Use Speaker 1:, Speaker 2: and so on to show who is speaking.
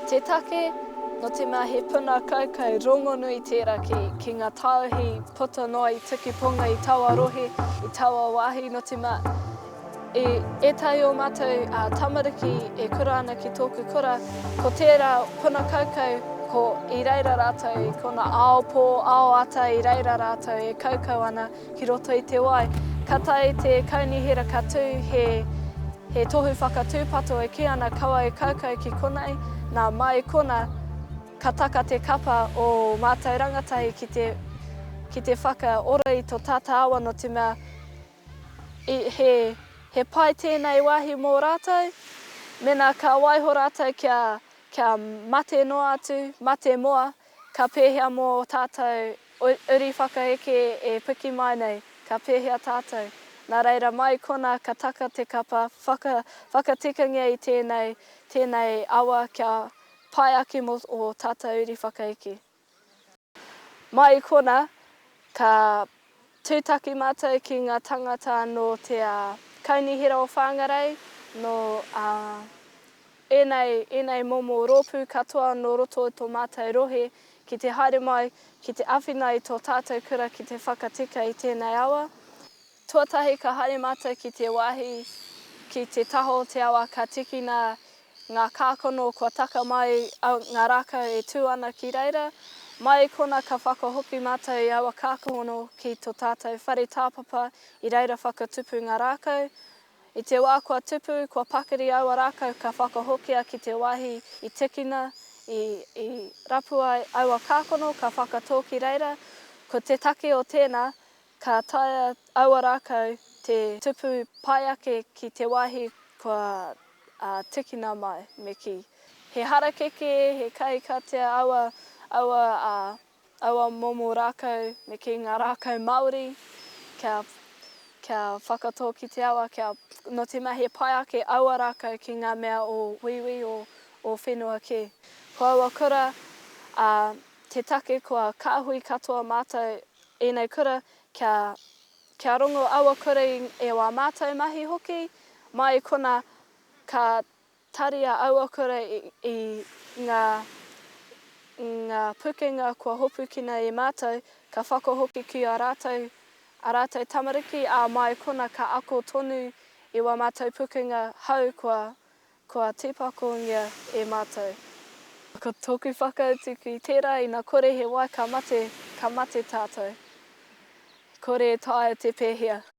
Speaker 1: Te take, no te mea he puna kaukau rongonui tērā ki ngā tauhi puta noa I tikiponga I taua rohe, I taua wāhi, no te mea e tai o mātou tamariki e kura ana ki tōku kura, ko tērā puna kaukau ko I reira rātou, ko nā aopō, aoata I reira rātou e kaukau ana ki roto I te wai. Ka tai te kaunihira katū he tohu whakatūpato e ki ana kaua e kaukau ki konei, nā mai kona ka taka te kapa o mātou rangatahi ki te whakaora I tō tata awa no te mea he pai tēnei wāhi mō rātou, mena ka waiho rātou kia mate noa atu, mate moa, ka pēhea mō tātou uri whakaeke e piki mai nei, ka pēhea tātou. Nā reira mai kona ka taka te kapa, whakatikangia I tēnei awa kia pai ake o tātou uri whakaeke. Mai kona, ka tūtaki mātou ki ngā tangata no te kaunihira o whāngarei, no ēnei momo rōpū katoa no roto o tō mātou rohe, ki te haere mai, ki te awhina I tō tātou kura ki te whakatika I tēnei awa. Tuatahi ka haere mātou ki te wāhi, ki te taho te awa ka tiki ngā kākono kua taka mai ngā rākau e tū ana ki reira. Mai kona ka whakahoki mātou I awa kākono ki tō tātou whare tāpapa I reira whakatupu ngā rākau. I te wā kua tupu, kua pakari aua rākau ka whakahokia ki te wāhi I tikina, I rapua aua kākono ka whakatō ki reira. Ko te take o tēnā, ka taia aua rākau te tupu pai ake ki te wāhi kua tikina mai me ki. He harakeke, he kaikatea aua momo rākau me ki ngā rākau Maori, kia whakatō ki te awa, no te mea he pai ake aua rākau ki ngā mea o wiwi o whenua kē. Ko aua kura, te take kua kāhui katoa mātou ēnei kura, kia rongo aua kura e wā mātou mahi hoki, mai kona ka taria aua kura I ngā pukenga kua hopu kina I mātou, ka whakahoki ki a rātou tamariki, mai kona ka ako tonu I wā mātou pukenga hau kua tīpakongia e mātou. Ko tōku whakautu ki tērā I nā kore he wai ka mate tātou. Kore e taia te pēhea.